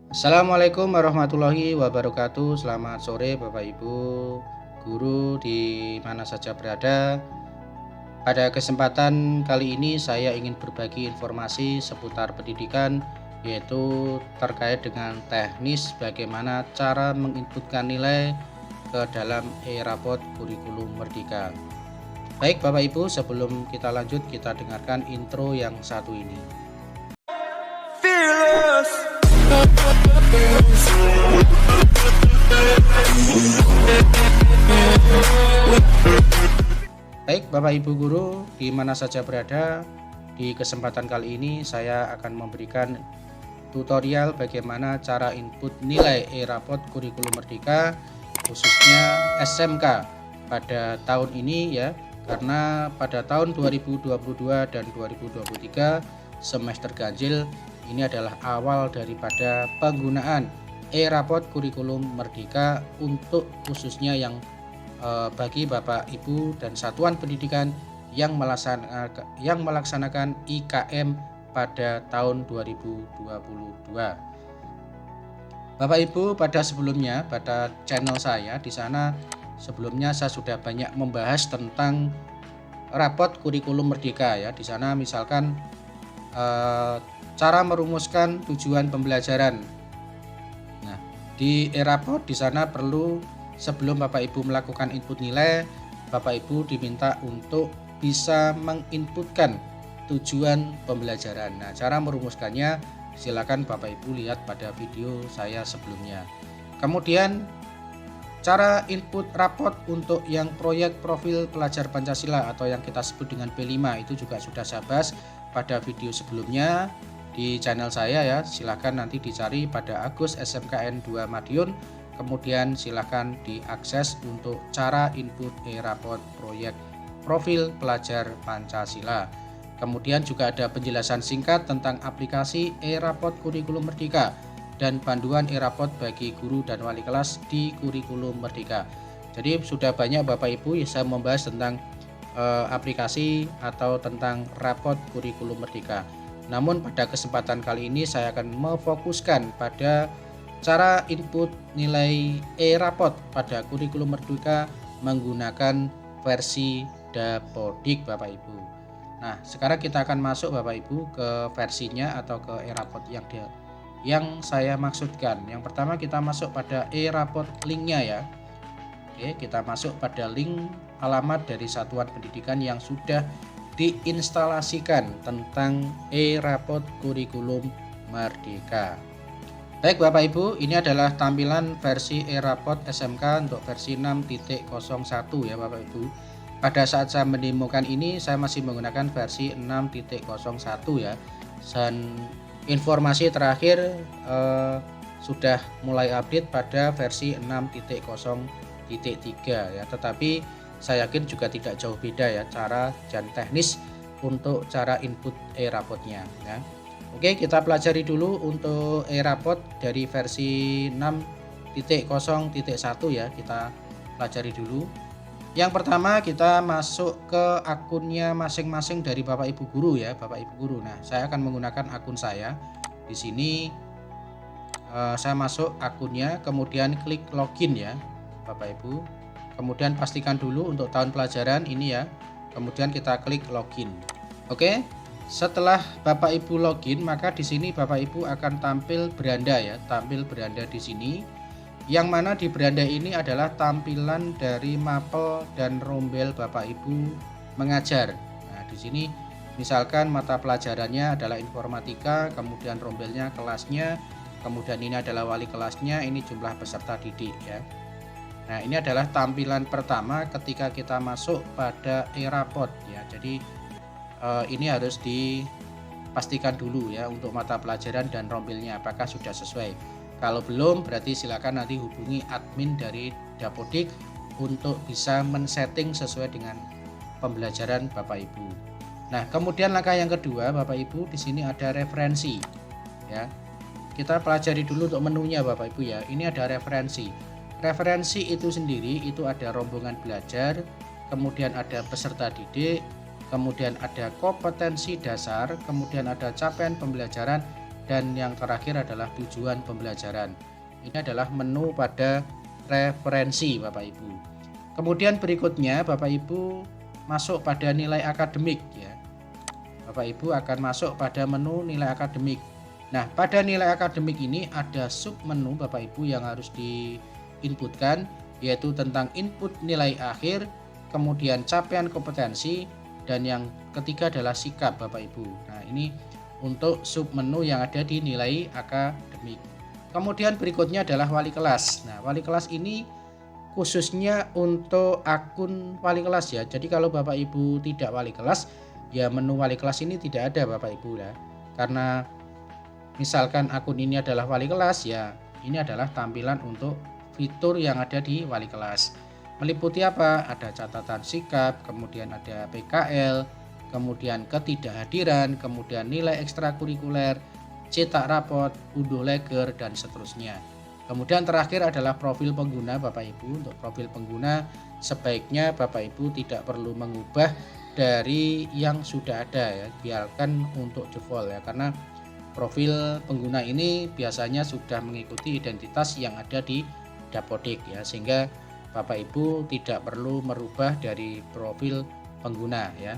Assalamualaikum warahmatullahi wabarakatuh. Selamat sore Bapak Ibu guru di mana saja berada. Pada kesempatan kali ini saya ingin berbagi informasi seputar pendidikan, yaitu terkait dengan teknis bagaimana cara menginputkan nilai ke dalam e-raport kurikulum Merdeka. Baik Bapak Ibu, sebelum kita lanjut kita dengarkan intro yang satu ini. Fearless. Baik Bapak Ibu guru di mana saja berada, di kesempatan kali ini saya akan memberikan tutorial bagaimana cara input nilai e-raport kurikulum Merdeka khususnya SMK pada tahun ini ya, karena pada tahun 2022 dan 2023 semester ganjil ini adalah awal daripada penggunaan e-raport kurikulum Merdeka untuk khususnya yang bagi Bapak Ibu dan satuan pendidikan yang melaksanakan IKM pada tahun 2022. Bapak Ibu, pada sebelumnya pada channel saya di sana sebelumnya saya sudah banyak membahas tentang raport kurikulum Merdeka ya. Di sana misalkan cara merumuskan tujuan pembelajaran. Nah, di e-raport di sana perlu sebelum Bapak Ibu melakukan input nilai, Bapak Ibu diminta untuk bisa menginputkan tujuan pembelajaran. Nah, cara merumuskannya silakan Bapak Ibu lihat pada video saya sebelumnya. Kemudian cara input raport untuk yang proyek profil pelajar Pancasila atau yang kita sebut dengan P5 itu juga sudah saya bahas pada video sebelumnya di channel saya ya. Silakan nanti dicari pada Agus SMKN 2 Madiun. Kemudian silakan diakses untuk cara input e-raport proyek profil pelajar Pancasila. Kemudian juga ada penjelasan singkat tentang aplikasi e-raport kurikulum Merdeka dan panduan e-raport bagi guru dan wali kelas di kurikulum Merdeka. Jadi sudah banyak Bapak Ibu yang saya membahas tentang aplikasi atau tentang raport kurikulum Merdeka. Namun pada kesempatan kali ini saya akan memfokuskan pada cara input nilai e-raport pada kurikulum Merdeka menggunakan versi Dapodik Bapak Ibu. Nah, sekarang kita akan masuk Bapak Ibu ke versinya atau ke e-raport yang saya maksudkan. Yang pertama kita masuk pada e-raport linknya ya. Oke, kita masuk pada link alamat dari satuan pendidikan yang sudah diinstalasikan tentang e-raport kurikulum Merdeka. Baik Bapak Ibu, ini adalah tampilan versi e-raport SMK untuk versi 6.01 ya Bapak Ibu. Pada saat saya mendemokan ini saya masih menggunakan versi 6.01 ya. Dan informasi terakhir sudah mulai update pada versi 6.0.3 ya. Tetapi saya yakin juga tidak jauh beda ya cara dan teknis untuk cara input e-rapportnya ya. Oke, kita pelajari dulu untuk e-raport dari versi 6.0.1 ya, kita pelajari dulu. Yang pertama kita masuk ke akunnya masing-masing dari Bapak Ibu guru ya, Bapak Ibu guru. Nah, saya akan menggunakan akun saya. Di sini saya masuk akunnya, kemudian klik login ya, Bapak Ibu. Kemudian pastikan dulu untuk tahun pelajaran ini ya. Kemudian kita klik login. Oke. Setelah Bapak Ibu login, maka di sini Bapak Ibu akan tampil beranda ya, tampil beranda di sini. Yang mana di beranda ini adalah tampilan dari mapel dan rombel Bapak Ibu mengajar. Nah, di sini misalkan mata pelajarannya adalah informatika, kemudian rombelnya kelasnya, kemudian ini adalah wali kelasnya, ini jumlah peserta didik ya. Nah, ini adalah tampilan pertama ketika kita masuk pada e-raport ya. Jadi ini harus dipastikan dulu ya untuk mata pelajaran dan rombelnya apakah sudah sesuai. Kalau belum berarti silakan nanti hubungi admin dari Dapodik untuk bisa men-setting sesuai dengan pembelajaran Bapak Ibu. Nah, kemudian langkah yang kedua Bapak Ibu, di sini ada referensi ya. Kita pelajari dulu untuk menunya Bapak Ibu ya. Ini ada referensi. Referensi itu sendiri itu ada rombongan belajar, kemudian ada peserta didik, kemudian ada kompetensi dasar, kemudian ada capaian pembelajaran, dan yang terakhir adalah tujuan pembelajaran. Ini adalah menu pada referensi Bapak Ibu. Kemudian berikutnya Bapak Ibu masuk pada nilai akademik ya. Bapak Ibu akan masuk pada menu nilai akademik. Nah, pada nilai akademik ini ada sub menu Bapak Ibu yang harus diinputkan, yaitu tentang input nilai akhir, kemudian capaian kompetensi, dan yang ketiga adalah sikap Bapak Ibu. Nah, ini untuk sub menu yang ada di nilai akademik. Kemudian berikutnya adalah wali kelas. Nah, wali kelas ini khususnya untuk akun wali kelas ya. Jadi kalau Bapak Ibu tidak wali kelas, ya menu wali kelas ini tidak ada Bapak Ibu ya. Karena misalkan akun ini adalah wali kelas, ya ini adalah tampilan untuk fitur yang ada di wali kelas. Meliputi apa? Ada catatan sikap, kemudian ada PKL, kemudian ketidakhadiran, kemudian nilai ekstrakurikuler, cetak rapot, unduh leger, dan seterusnya. Kemudian terakhir adalah profil pengguna Bapak Ibu. Untuk profil pengguna sebaiknya Bapak Ibu tidak perlu mengubah dari yang sudah ada ya, biarkan untuk default ya, karena profil pengguna ini biasanya sudah mengikuti identitas yang ada di Dapodik ya, sehingga Bapak Ibu tidak perlu merubah dari profil pengguna ya.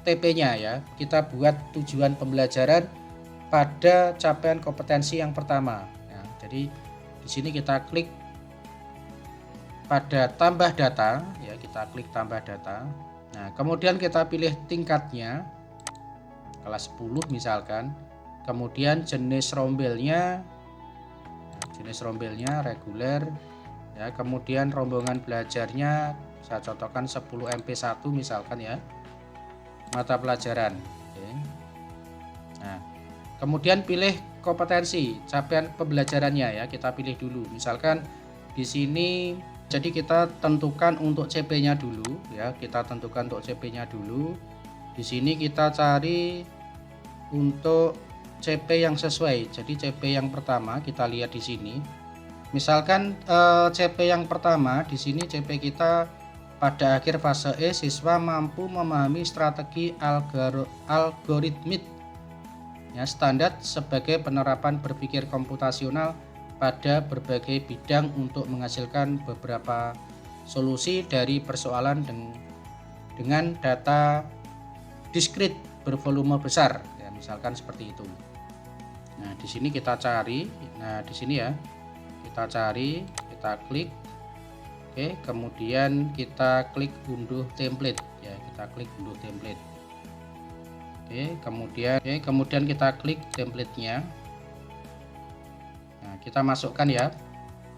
TP-nya ya, kita buat tujuan pembelajaran pada capaian kompetensi yang pertama. Ya, jadi di sini kita klik pada tambah data, ya kita klik tambah data. Nah, kemudian kita pilih tingkatnya, kelas 10 misalkan. Kemudian jenis rombelnya, reguler. Ya, kemudian rombongan belajarnya saya contohkan 10 MP1 misalkan ya. Mata pelajaran. Oke. Nah, kemudian pilih kompetensi capaian pembelajarannya ya, kita pilih dulu. Misalkan di sini jadi kita tentukan untuk CP-nya dulu ya, kita tentukan untuk CP-nya dulu. Di sini kita cari untuk CP yang sesuai. Jadi CP yang pertama kita lihat di sini. Misalkan CP yang pertama di sini CP kita pada akhir fase E, siswa mampu memahami strategi algoritmik ya, standar sebagai penerapan berpikir komputasional pada berbagai bidang untuk menghasilkan beberapa solusi dari persoalan dengan data diskrit bervolume besar ya, misalkan seperti itu. Nah, di sini kita cari, nah di sini ya kita cari, kita klik. Oke, kemudian kita klik unduh template ya, kita klik unduh template. Oke, kemudian kita klik templatenya. Nah, kita masukkan ya,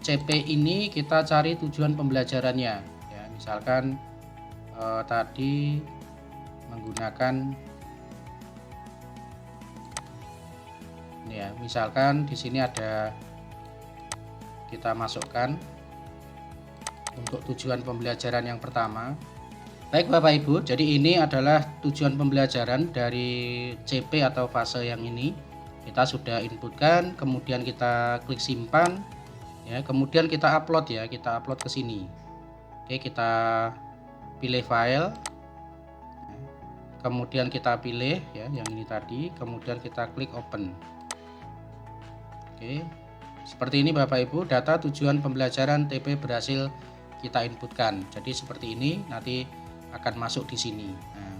CP ini kita cari tujuan pembelajarannya ya, misalkan tadi menggunakan ini ya, misalkan di sini ada, kita masukkan untuk tujuan pembelajaran yang pertama. Baik Bapak Ibu, jadi ini adalah tujuan pembelajaran dari CP atau fase yang ini. Kita sudah inputkan, kemudian kita klik simpan. Ya, kemudian kita upload ya, kita upload ke sini. Oke, kita pilih file, kemudian kita pilih ya yang ini tadi, kemudian kita klik open. Oke, seperti ini Bapak Ibu, data tujuan pembelajaran TP berhasil kita inputkan. Jadi seperti ini nanti akan masuk di sini. Nah,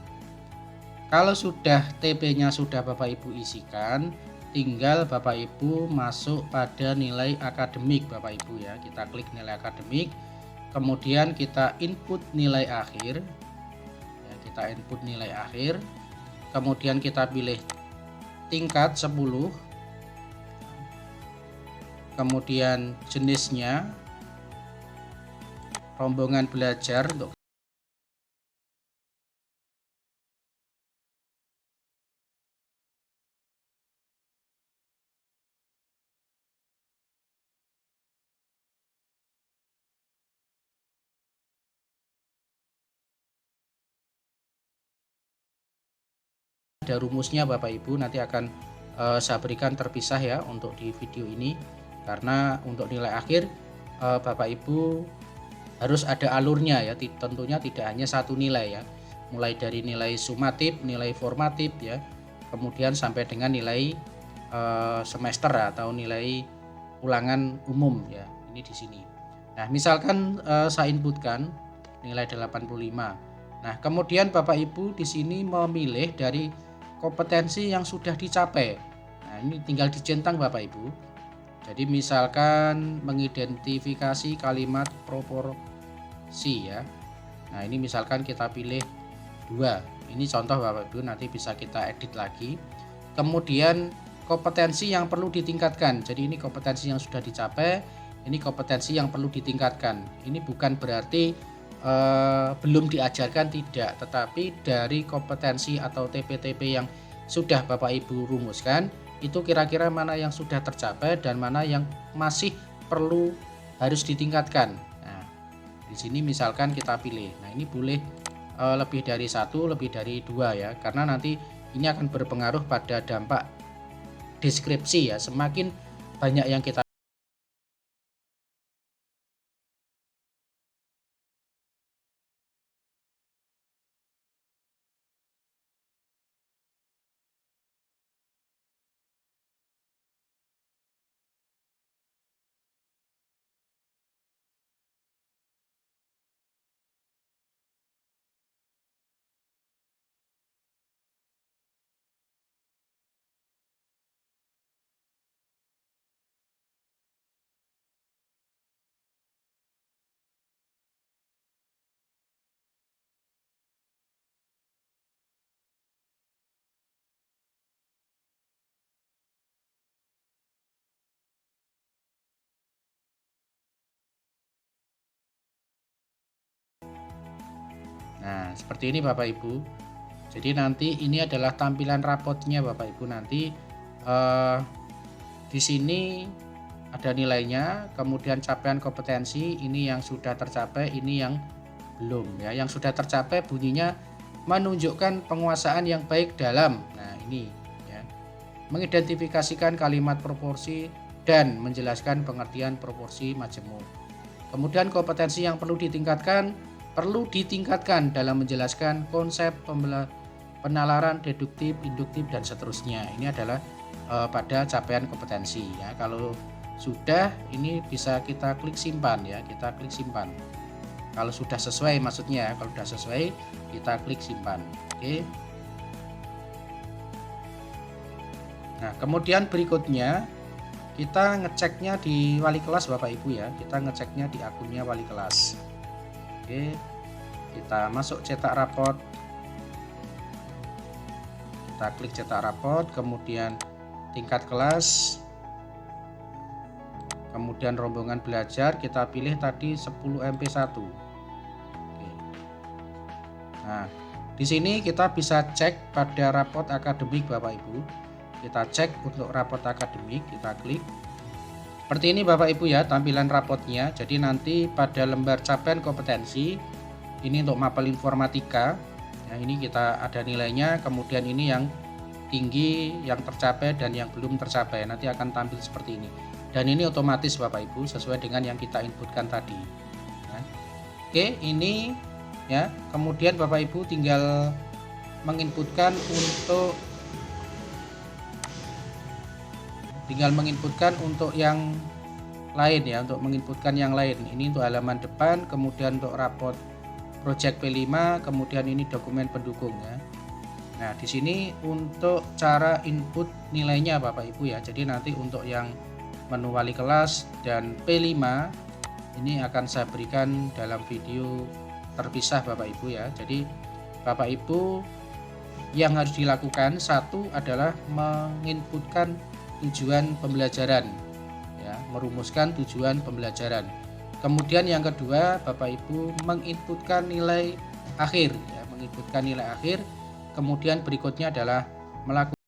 kalau sudah TP-nya sudah Bapak Ibu isikan, tinggal Bapak Ibu masuk pada nilai akademik Bapak Ibu ya. Kita klik nilai akademik, kemudian kita input nilai akhir ya, kita input nilai akhir, kemudian kita pilih tingkat 10, kemudian jenisnya rombongan belajar untuk ada rumusnya Bapak Ibu, nanti akan saya berikan terpisah ya untuk di video ini, karena untuk nilai akhir Bapak Ibu harus ada alurnya ya, tentunya tidak hanya satu nilai ya, mulai dari nilai sumatif, nilai formatif ya, kemudian sampai dengan nilai semester atau nilai ulangan umum ya, ini di sini. Nah, misalkan saya inputkan nilai 85. Nah, kemudian Bapak Ibu di sini memilih dari kompetensi yang sudah dicapai. Nah, ini tinggal dicentang Bapak Ibu. Jadi misalkan mengidentifikasi kalimat proporsi ya. Nah, ini misalkan kita pilih 2. Ini contoh Bapak Ibu, nanti bisa kita edit lagi. Kemudian kompetensi yang perlu ditingkatkan. Jadi ini kompetensi yang sudah dicapai, ini kompetensi yang perlu ditingkatkan. Ini bukan berarti belum diajarkan, tidak, tetapi dari kompetensi atau TP-TP yang sudah Bapak Ibu rumuskan, itu kira-kira mana yang sudah tercapai dan mana yang masih perlu harus ditingkatkan. Nah, di sini misalkan kita pilih. Nah, ini boleh lebih dari 1, lebih dari 2 ya, karena nanti ini akan berpengaruh pada dampak deskripsi ya. Semakin banyak yang kita Nah, seperti ini Bapak Ibu. Jadi nanti ini adalah tampilan rapotnya Bapak Ibu, nanti di sini ada nilainya, kemudian capaian kompetensi, ini yang sudah tercapai, ini yang belum ya. Yang sudah tercapai bunyinya menunjukkan penguasaan yang baik dalam. Nah, ini ya. Mengidentifikasikan kalimat proporsi dan menjelaskan pengertian proporsi majemuk. Kemudian kompetensi yang perlu ditingkatkan dalam menjelaskan konsep penalaran deduktif, induktif dan seterusnya. Ini adalah pada capaian kompetensi ya. Kalau sudah, ini bisa kita klik simpan ya, kita klik simpan. Kalau sudah sesuai maksudnya, kalau sudah sesuai kita klik simpan. Oke. Nah, kemudian berikutnya kita ngeceknya di wali kelas Bapak Ibu ya. Kita ngeceknya di akunnya wali kelas. Oke. Kita masuk cetak raport. Kita klik cetak raport, kemudian tingkat kelas, kemudian rombongan belajar, kita pilih tadi 10 MP1. Oke. Nah, di sini kita bisa cek pada raport akademik Bapak Ibu. Kita cek untuk raport akademik, kita klik. Seperti ini Bapak Ibu ya tampilan rapotnya. Jadi nanti pada lembar capaian kompetensi, ini untuk mapel informatika. Nah, ini kita ada nilainya, kemudian ini yang tinggi, yang tercapai dan yang belum tercapai. Nanti akan tampil seperti ini. dan ini otomatis Bapak Ibu sesuai dengan yang kita inputkan tadi. Nah, oke, ini ya. Kemudian Bapak Ibu tinggal menginputkan untuk yang lain ya, untuk menginputkan yang lain. Ini untuk halaman depan, kemudian untuk raport project P5, kemudian ini dokumen pendukung ya. Nah, di sini untuk cara input nilainya Bapak Ibu ya. Jadi nanti untuk yang menu wali kelas dan P5 ini akan saya berikan dalam video terpisah Bapak Ibu ya. Jadi Bapak Ibu yang harus dilakukan, satu adalah menginputkan tujuan pembelajaran ya, merumuskan tujuan pembelajaran. Kemudian yang kedua, Bapak Ibu menginputkan nilai akhir ya, menginputkan nilai akhir. Kemudian berikutnya adalah melakukan